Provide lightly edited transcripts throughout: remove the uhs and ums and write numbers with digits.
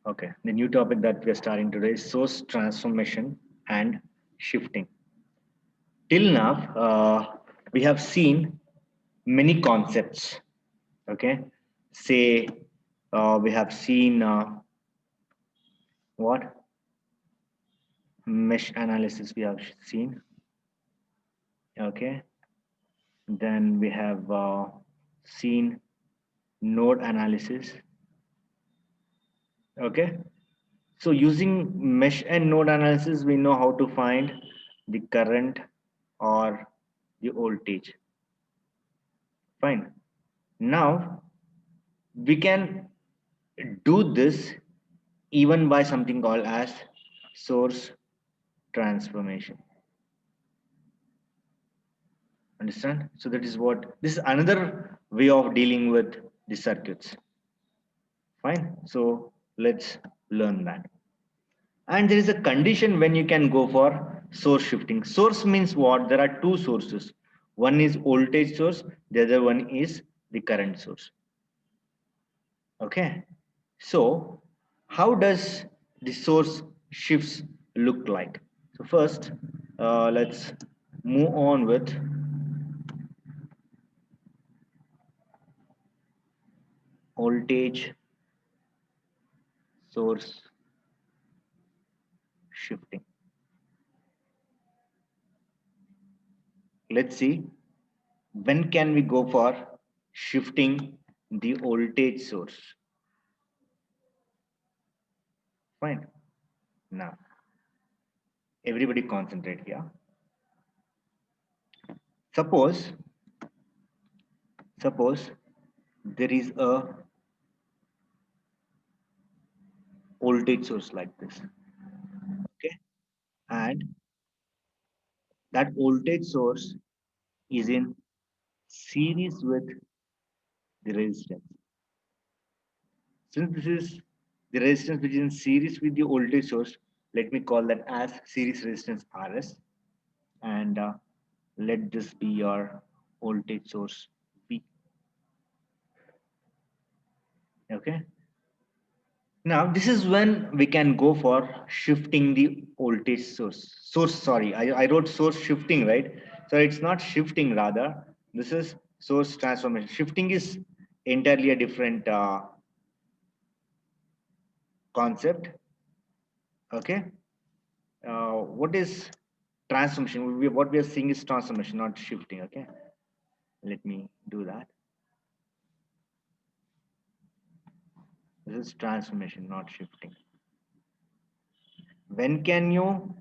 Okay, the new topic that we are starting today is source transformation and shifting. Till now, we have seen many concepts. Okay, say we have seen what mesh analysis we have seen. Okay, then we have seen node analysis. Okay, so using mesh and node analysis, we know how to find the current or the voltage. Fine. Now we can do this even by something called as source transformation. Understand? So that is what this is another way of dealing with the circuits. Fine. So let's learn that. And there is a condition when you can go for source shifting. Source means what? There are two sources. One is voltage source, the other one is the current source. Okay. So how does the source shifts look like? So first, let's move on with voltage source shifting. Let's see when can we go for shifting the voltage source. Fine. Now everybody concentrate here. Suppose there is a voltage source like this. Okay, and that voltage source is in series with the resistance. Since this is the resistance which is in series with the voltage source, let me call that as series resistance Rs, and let this be your voltage source V. Okay. Now this is when we can go for shifting the voltage source. Sorry, I wrote source shifting, right? So it's not shifting, rather this is source transformation. Shifting is entirely a different concept. Okay. What is transformation? What we are seeing is transformation, not shifting. Okay, let me do that. This is transformation, not shifting. When can you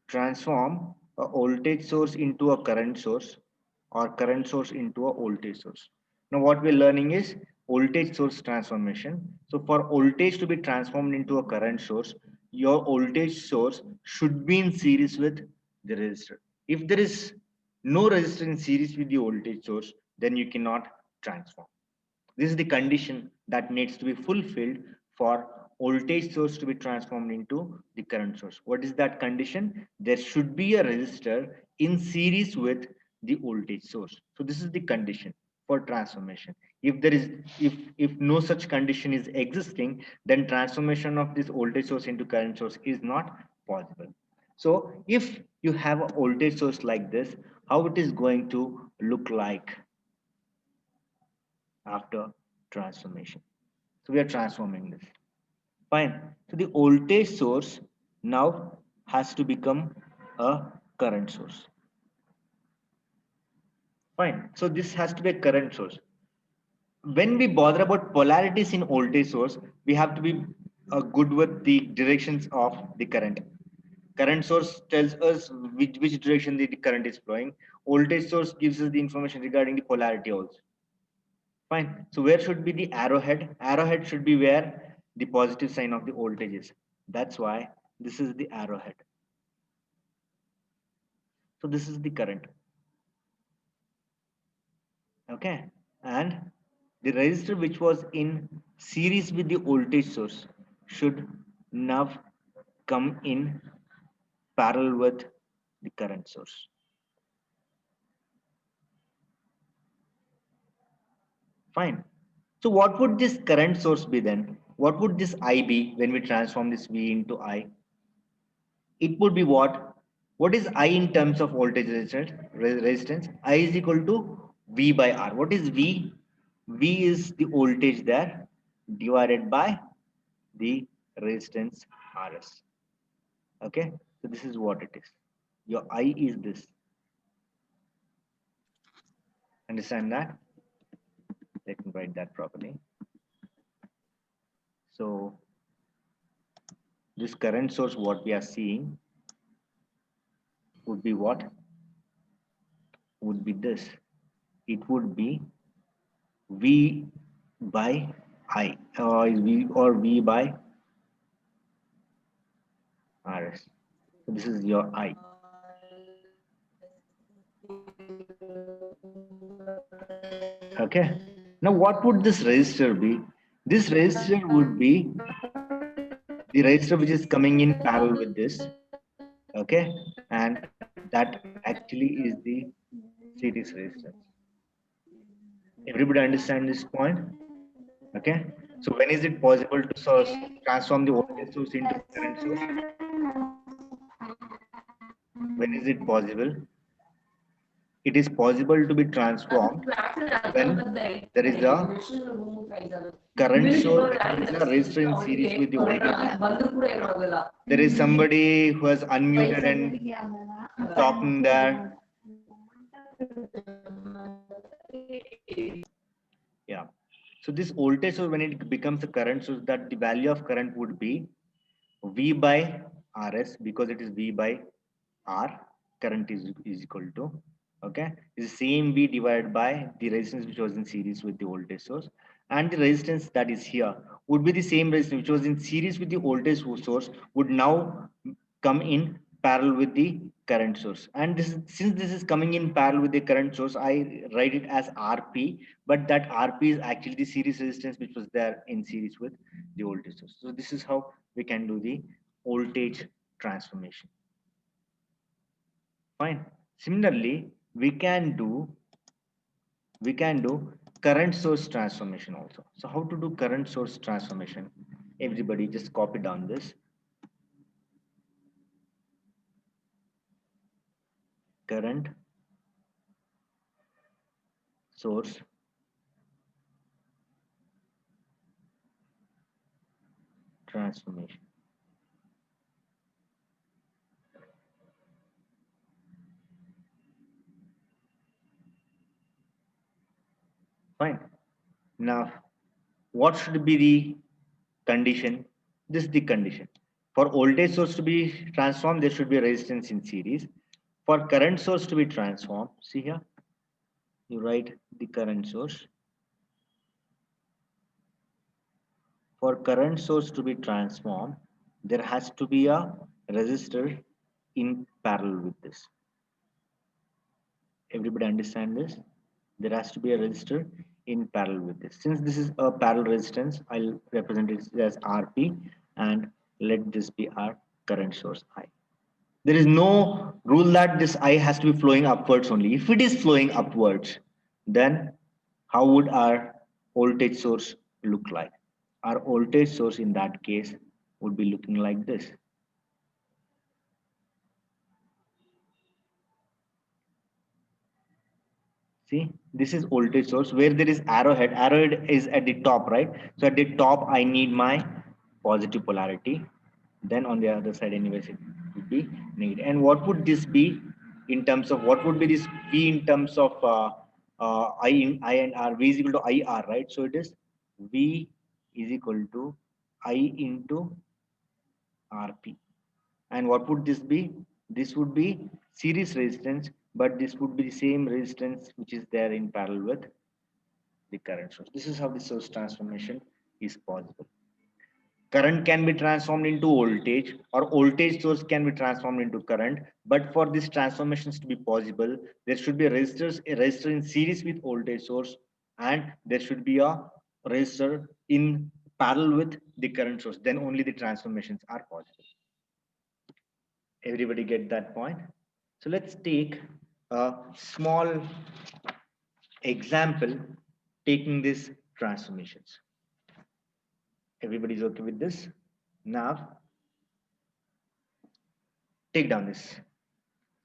transform a voltage source into a current source or current source into a voltage source? Now what we're learning is voltage source transformation. So for voltage to be transformed into a current source, your voltage source should be in series with the resistor. If there is no resistor in series with the voltage source, then you cannot transform. This is the condition that needs to be fulfilled for voltage source to be transformed into the current source. What is that condition? There should be a resistor in series with the voltage source. So this is the condition for transformation. If there is if no such condition is existing, then transformation of this voltage source into current source is not possible. So if you have a voltage source like this, how it is going to look like after transformation? So we are transforming this. Fine. So the voltage source now has to become a current source. Fine. So this has to be a current source. When we bother about polarities in voltage source, we have to be good with the directions of the current. Current source tells us which direction the current is flowing. Voltage source gives us the information regarding the polarity also. Fine. So where should be the arrowhead? Arrowhead should be where the positive sign of the voltage is. That's why this is the arrowhead. So this is the current. Okay. And the resistor which was in series with the voltage source should now come in parallel with the current source. Fine. So what would this current source be then? what would this I be when we transform this V into I? It would be what? What is I in terms of voltage resistance? Resistance. I is equal to V by R. What is V? V is the voltage there divided by the resistance Rs. Okay, so this is what it is. Your I is this. Understand that? Let me write that properly. So this current source, what we are seeing, would be what? Would be this. It would be V by I, or V by Rs. So this is your I. Okay. Now what would this resistor be? This resistor would be the resistor which is coming in parallel with this. Okay. And that actually is the series resistance. Everybody understand this point? Okay. So when is it possible to transform the voltage source into current source? When is it possible? It is possible to be transformed when there is a current source, there is a resistor in series with the voltage. There is somebody who has unmuted and talking there. Yeah. So this voltage source, when it becomes a current source, that the value of current would be V by Rs, because it is V by R. Current is equal to, okay, is the same V divided by the resistance which was in series with the voltage source, and the resistance that is here would be the same resistance which was in series with the voltage source would now come in parallel with the current source. And this is, since this is coming in parallel with the current source, I write it as Rp, but that Rp is actually the series resistance which was there in series with the voltage source. So this is how we can do the voltage transformation. Fine. Similarly, we can do current source transformation also. So how to do current source transformation? Everybody just copy down this. Current source transformation. Fine. Now, what should be the condition? This is the condition. For voltage source to be transformed, there should be a resistance in series. For current source to be transformed, see here, you write the current source. For current source to be transformed, there has to be a resistor in parallel with this. Everybody understand this? There has to be a resistor in parallel with this. Since this is a parallel resistance, I'll represent it as Rp, and let this be our current source I. There is no rule that this I has to be flowing upwards only. If it is flowing upwards, then how would our voltage source look like? Our voltage source in that case would be looking like this. See, this is voltage source where there is arrowhead. Arrowhead is at the top, right? So at the top, I need my positive polarity. Then on the other side, anyways, it would be negative. And what would this be in terms of what would be this V in terms of I and R? V is equal to IR, right? So it is V is equal to I into Rp. And what would this be? This would be series resistance, but this would be the same resistance which is there in parallel with the current source. This is how the source transformation is possible. Current can be transformed into voltage, or voltage source can be transformed into current. But for these transformations to be possible, there should be a resistor in series with voltage source, and there should be a resistor in parallel with the current source. Then only the transformations are possible. Everybody get that point? So let's take a small example taking these transformations. Everybody's okay with this? Now, take down this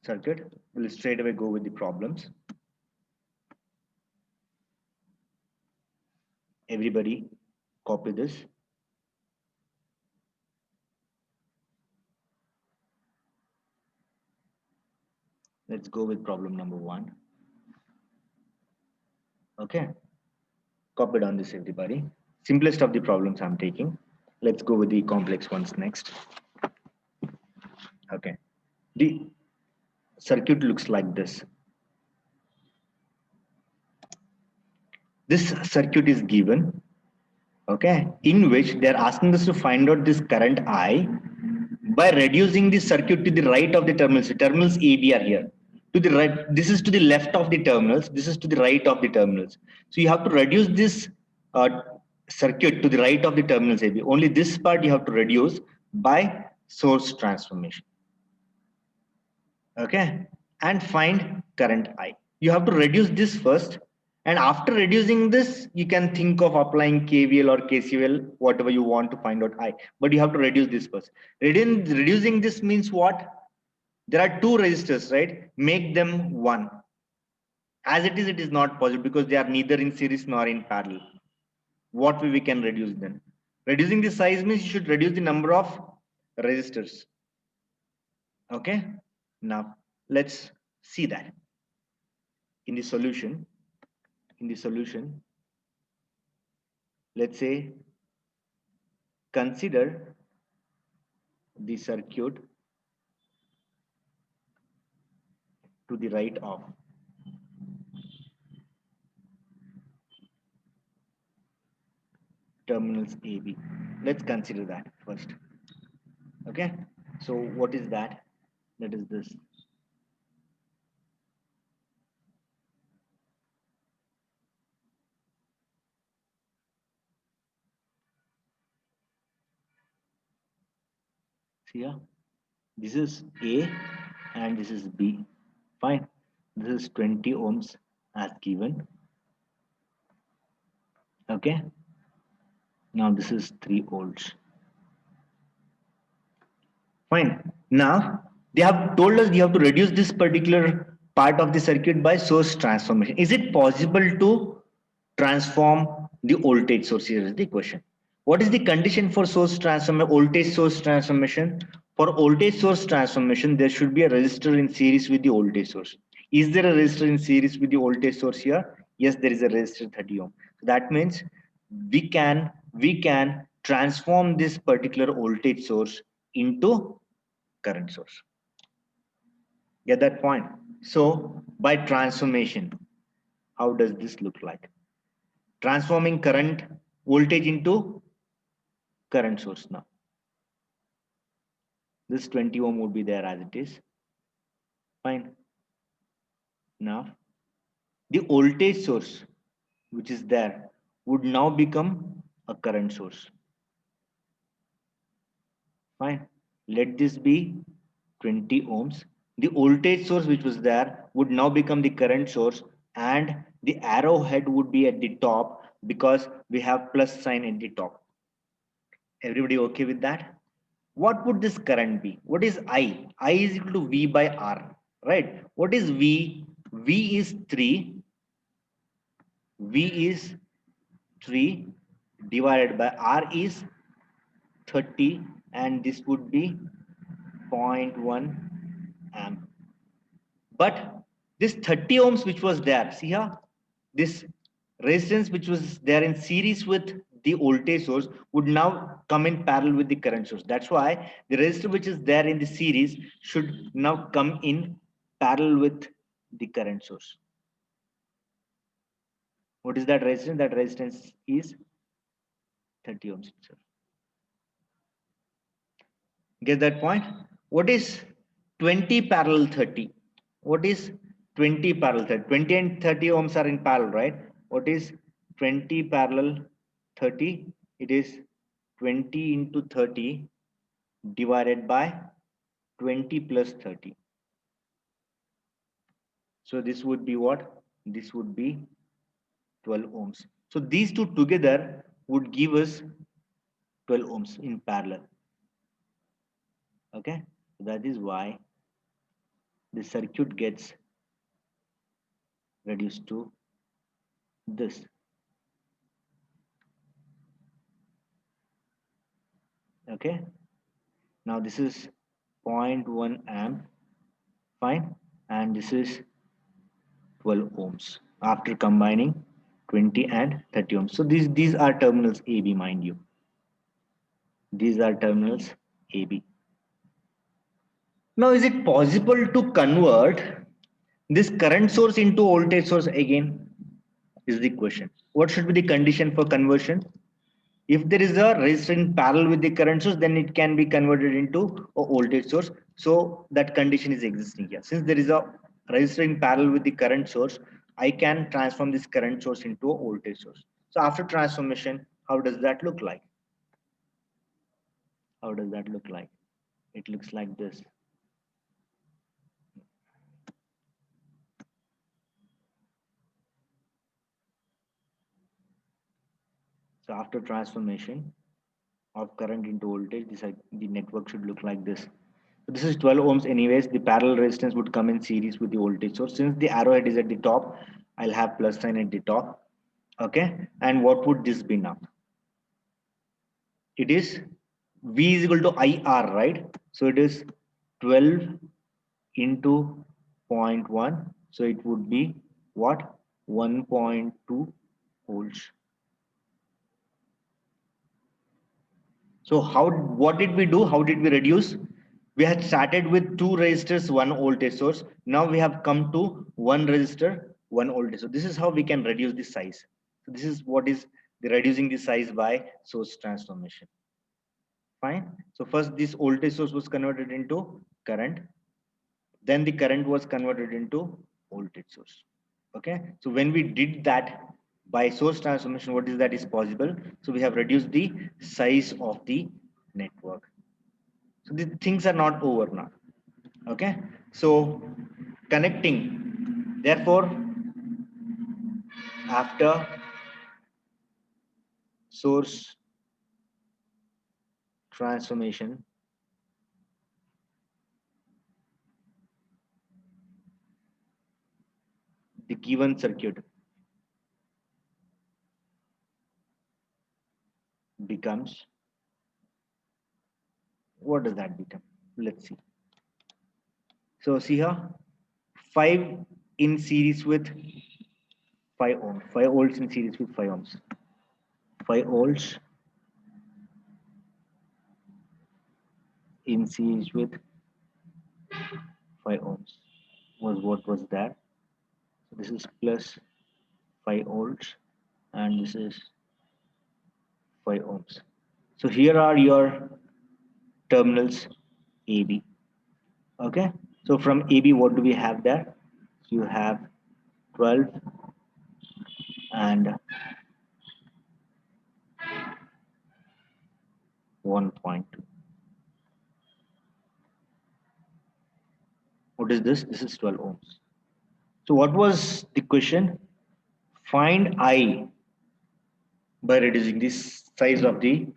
circuit. We'll straight away go with the problems. Everybody copy this. Let's go with problem number 1. Okay, copy down this, everybody. Simplest of the problems I'm taking. Let's go with the complex ones next. Okay, the circuit looks like this. This circuit is given, okay, in which they are asking us to find out this current I by reducing the circuit to the right of the terminals. The terminals AB are here. To the right, this is to the left of the terminals, this is to the right of the terminals. So you have to reduce this uh, circuit to the right of the terminals AB. Only this part you have to reduce by source transformation. Okay, and find current I. You have to reduce this first, and after reducing this you can think of applying KVL or KCL, whatever you want to find out I, but you have to reduce this first. Reducing this means what? There are two resistors, right? Make them one. As it is not possible because they are neither in series nor in parallel. What way we can reduce them? Reducing the size means you should reduce the number of resistors. Okay, now let's see that in the solution. Let's say consider the circuit to the right of terminals AB. Let's consider that first. Okay, so what is that? That is this. See here, this is A and this is B. Fine, this is 20 ohms as given. Okay, now this is 3 volts. Fine, now they have told us you have to reduce this particular part of the circuit by source transformation. Is it possible to transform the voltage source? Here is the question. What is the condition for source transformation, voltage source transformation? For voltage source transformation, there should be a resistor in series with the voltage source. Is there a resistor in series with the voltage source here? Yes, there is a resistor 30 ohm. So that means we can transform this particular voltage source into current source. Get that point? So by transformation, how does this look like? Transforming current voltage into current source. Now this 20 ohm would be there as it is. Fine. Now the voltage source which is there would now become a current source. Fine. Let this be 20 ohms. The voltage source which was there would now become the current source, and the arrowhead would be at the top because we have plus sign at the top. Everybody okay with that? What would this current be? What is I? I is equal to V by R, right? What is V? V is 3. V is 3 divided by R is 30, and this would be 0.1 amp. But this 30 ohms which was there, see here, this resistance which was there in series with the voltage source would now come in parallel with the current source. That's why the resistor which is there in the series should now come in parallel with the current source. What is that resistance? That resistance is 30 ohms itself. Get that point? What is 20 parallel 30? What is 20 parallel 30? 20 and 30 ohms are in parallel, right? What is 20 parallel 30? It is 20 into 30 divided by 20 plus 30. So this would be what? This would be 12 ohms. So these two together would give us 12 ohms in parallel. Okay, so that is why the circuit gets reduced to this. Okay, now this is 0.1 amp, fine, and this is 12 ohms after combining 20 and 30 ohms. So these are terminals AB, mind you. These are terminals AB. Now, is it possible to convert this current source into voltage source again? Is the question. What should be the condition for conversion? If there is a resistor in parallel with the current source, then it can be converted into a voltage source. So that condition is existing here. Since there is a resistor in parallel with the current source, I can transform this current source into a voltage source. So after transformation, how does that look like? How does that look like? It looks like this. So after transformation of current into voltage, the network should look like this. So this is 12 ohms anyways. The parallel resistance would come in series with the voltage source. Since the arrowhead is at the top, I'll have plus sign at the top. Okay, and what would this be now? It is V is equal to IR, right? So it is 12 into 0.1. So it would be what? 1.2 volts. So what did we do? How did we reduce? We had started with two resistors, one voltage source. Now we have come to one resistor, one voltage. So this is how we can reduce the size. So this is what is the reducing the size by source transformation. Fine. So first this voltage source was converted into current. Then the current was converted into voltage source. Okay. So when we did that by source transformation, what is that is possible? So we have reduced the size of the network. So the things are not over now. Okay. So connecting, therefore, after source transformation, the given circuit becomes, what does that become? Let's see. So see here, 5 in series with 5 ohms, 5 volts in series with 5 ohms, 5 volts in series with 5 ohms was what was that? So this is plus 5 volts and this is 5 ohms. So here are your terminals AB. Okay, so from AB, what do we have there? So you have 12 and 1.2. What is this? This is 12 ohms. So what was the question? Find I by reducing the size of the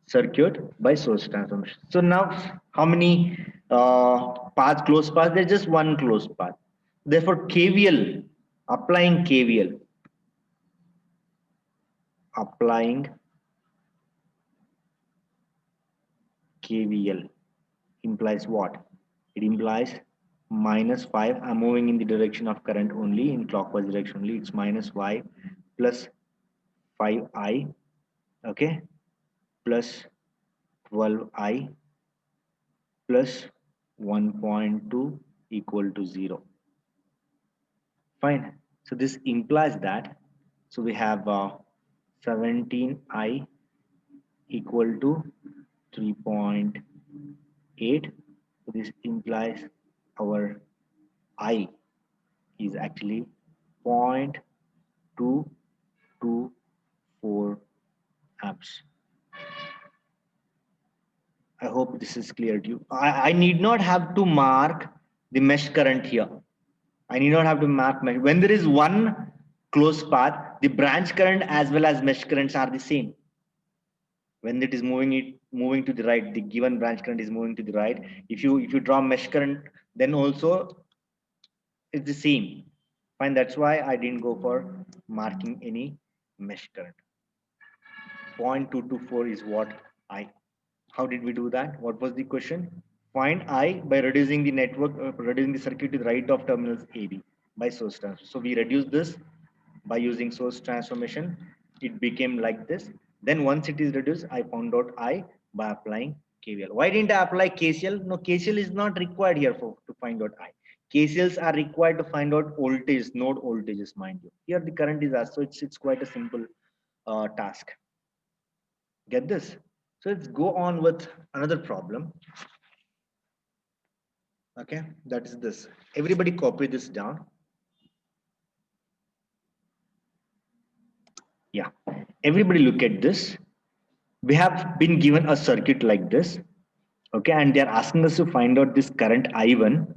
circuit by source transformation. So now how many paths, closed paths? There's just one closed path. Therefore KVL, applying KVL, applying KVL implies what? It implies -5. I'm moving in the direction of current only, in clockwise direction only. It's -5 plus 5i, okay, plus 12i plus 1.2 equal to 0. Fine. So this implies that. So we have 17i equal to 3.8. So this implies our I is actually 0.224 amps. I hope this is clear to you. I need not have to mark the mesh current here. I need not have to mark mesh. When there is one closed path, the branch current as well as mesh currents are the same. When it is moving to the right, the given branch current is moving to the right. If you draw mesh current, then also it's the same. Fine, that's why I didn't go for marking any mesh current. 0.224 is what I. How did we do that? What was the question? Find I by reducing the reducing the circuit to the right of terminals AB by source transfer. So we reduced this by using source transformation. It became like this. Then once it is reduced, I found out I by applying KVL. Why didn't I apply KCL? No, KCL is not required here for to find out I. KCLs are required to find out voltage, node voltages, mind you. Here the current is asked, so it's quite a simple task. Get this? So let's go on with another problem. Okay, that is this. Everybody copy this down. Yeah, everybody look at this. We have been given a circuit like this. Okay, and they are asking us to find out this current I1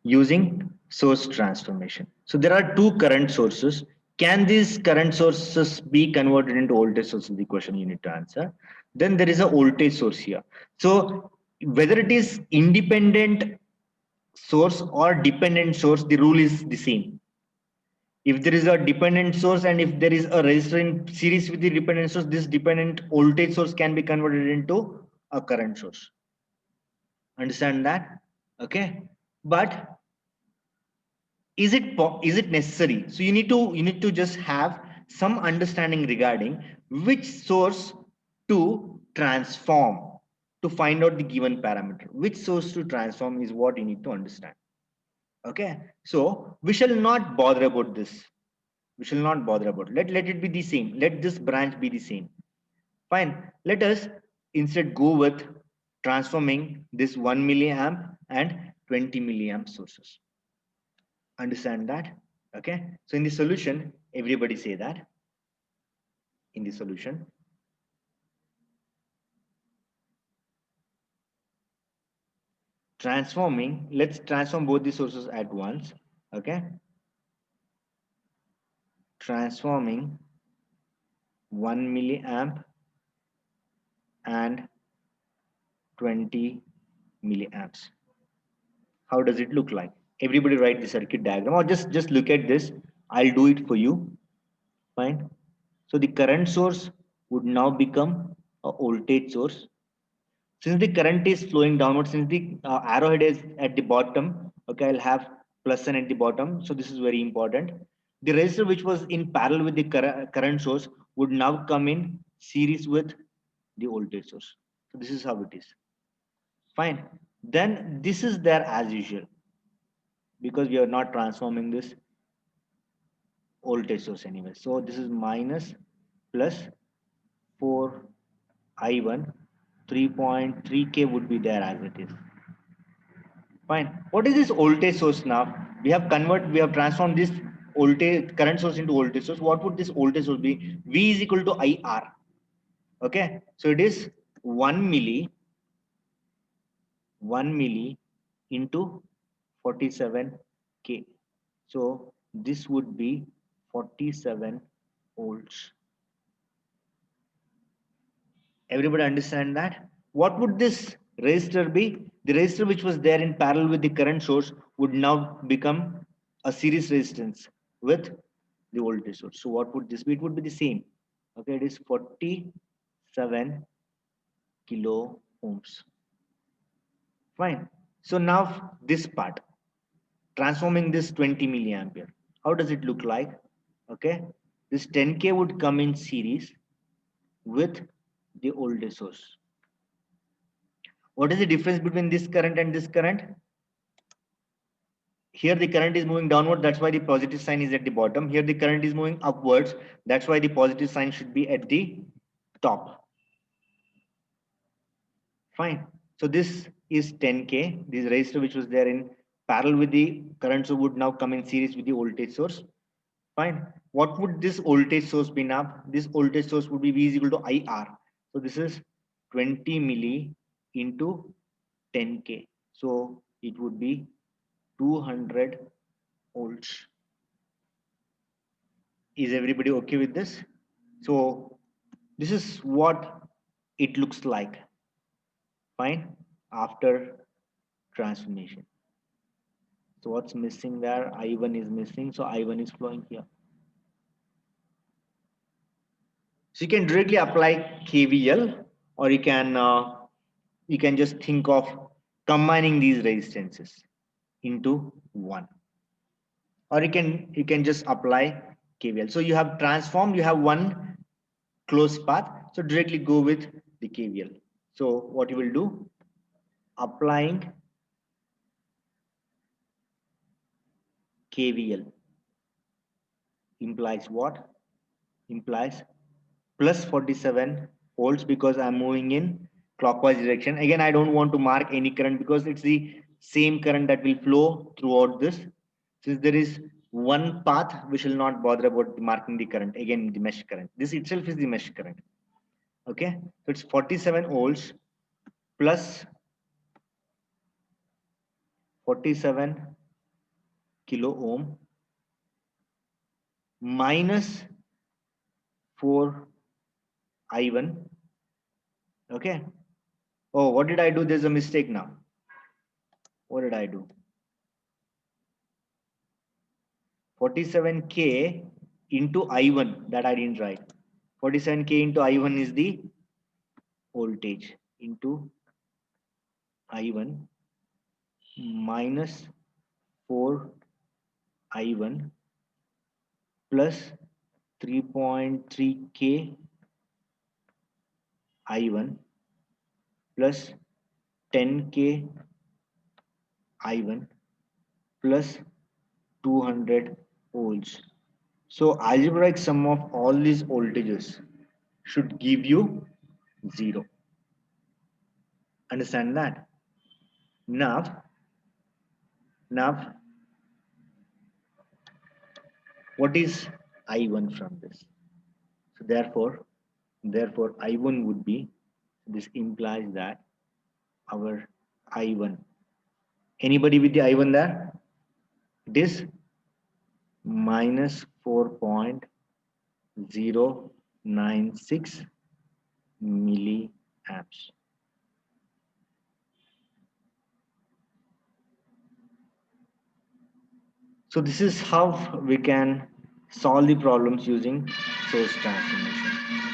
using source transformation. So there are two current sources. Can these current sources be converted into voltage sources? The question you need to answer. Then there is a voltage source here. So whether it is independent source or dependent source, the rule is the same. If there is a dependent source and if there is a resistor in series with the dependent source, this dependent voltage source can be converted into a current source. Understand that? Okay. But is it necessary? So you need to just have some understanding regarding which source to transform to find out the given parameter. Which source to transform is what you need to understand. Okay. So we shall not bother about this. We shall not bother about it. Let it be the same. Let this branch be the same. Fine. Let us instead go with transforming this 1 milliamp and 20 milliamp sources. Understand that? Okay. So in the solution, everybody say that. In the solution, transforming, let's transform both the sources at once. Okay. Transforming 1 milliamp and 20 milliamps. How does it look like? Everybody write the circuit diagram or just look at this. I'll do it for you. Fine. So the current source would now become a voltage source. Since the current is flowing downward, since the arrowhead is at the bottom, okay, I'll have plus n at the bottom. So this is very important. The resistor which was in parallel with the current source would now come in series with the voltage source. So this is how it is. Fine. Then this is there as usual, because we are not transforming this voltage source anyway. So this is minus plus 4 I1, 3.3k would be there as it is. Fine. What is this voltage source now? We have transformed this voltage current source into voltage source. What would this voltage source be? V is equal to IR. Okay. So it is 1 milli into 47k. So this would be 47 volts. Everybody understand that? What would this resistor be? The resistor which was there in parallel with the current source would now become a series resistance with the voltage source. So what would this be? It would be the same. Okay, it is 47 kilo ohms. Fine. So now this part, transforming this 20 milliampere. How does it look like? Okay, this 10k would come in series with the voltage source. What is the difference between this current and this current? Here the current is moving downward, that's why the positive sign is at the bottom. Here the current is moving upwards, that's why the positive sign should be at the top. Fine. So this is 10k. This resistor which was there in parallel with the current source would now come in series with the voltage source. Fine. What would this voltage source be now? This voltage source would be V is equal to IR. So this is 20 milli into 10k. So it would be 200 volts. Is everybody okay with this? So this is what it looks like. Fine. After transformation. So what's missing there? I1 is missing. So I1 is flowing here. So you can directly apply KVL, or you can just think of combining these resistances into one, or you can just apply KVL. So you have transformed, you have one closed path, so directly go with the KVL. So what you will do, applying KVL implies what? Implies plus 47 volts, because I'm moving in clockwise direction. Again, I don't want to mark any current because it's the same current that will flow throughout this. Since there is one path, we shall not bother about marking the current. Again, the mesh current. This itself is the mesh current. Okay, so it's 47 volts plus 47 kilo ohm minus 4 I1. Okay. Oh, what did I do? There's a mistake now. What did I do? 47K into I1, that I didn't write. 47K into I1 is the voltage into I1 minus 4 I1 plus 3.3K I1 plus 10K I1 plus 200 volts. So algebraic sum of all these voltages should give you 0. Understand that? Now, what is I1 from this? So therefore I1 would be, this implies that our I1, anybody with the I1 there? It is minus 4.096 milliamps. So this is how we can solve the problems using source transformation.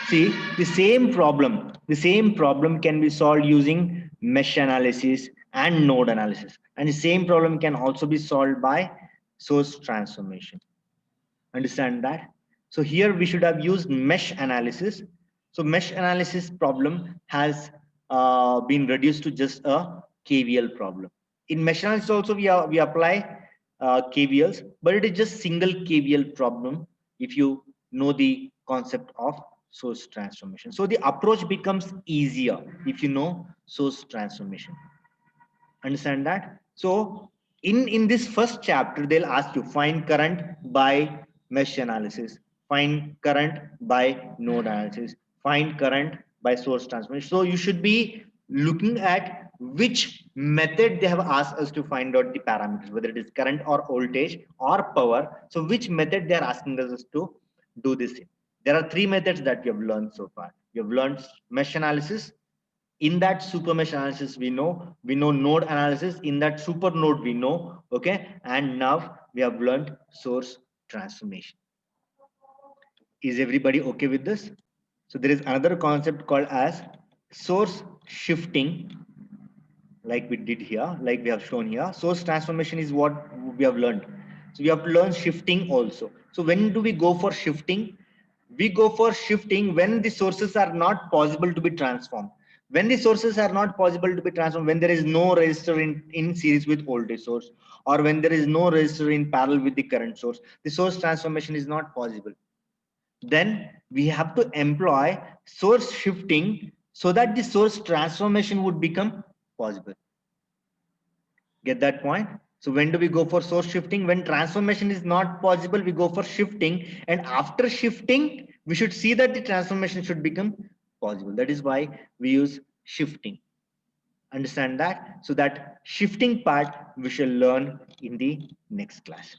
See, the same problem can be solved using mesh analysis and node analysis. And the same problem can also be solved by source transformation. Understand that? So here we should have used mesh analysis. So mesh analysis problem has been reduced to just a KVL problem. In mesh analysis also we apply KVLs, but it is just single KVL problem if you know the concept of source transformation. So the approach becomes easier if you know source transformation. Understand that? So in this first chapter, they'll ask you find current by mesh analysis, find current by node analysis, find current by source transformation. So you should be looking at which method they have asked us to find out the parameters, whether it is current or voltage or power. So which method they are asking us to do this in. There are three methods that we have learned so far. We have learned mesh analysis. In that super mesh analysis, we know node analysis. In that super node, we know. Okay, and now we have learned source transformation. Is everybody okay with this? So there is another concept called as source shifting, like we did here, like we have shown here. Source transformation is what we have learned. So we have to learn shifting also. So when do we go for shifting? We go for shifting when the sources are not possible to be transformed. When the sources are not possible to be transformed, when there is no resistor in series with voltage source, or when there is no resistor in parallel with the current source, the source transformation is not possible. Then we have to employ source shifting so that the source transformation would become possible. Get that point? So when do we go for source shifting? When transformation is not possible, we go for shifting, and after shifting we should see that the transformation should become possible. That is why we use shifting. Understand that? So that shifting part we shall learn in the next class.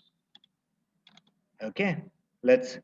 Okay, let's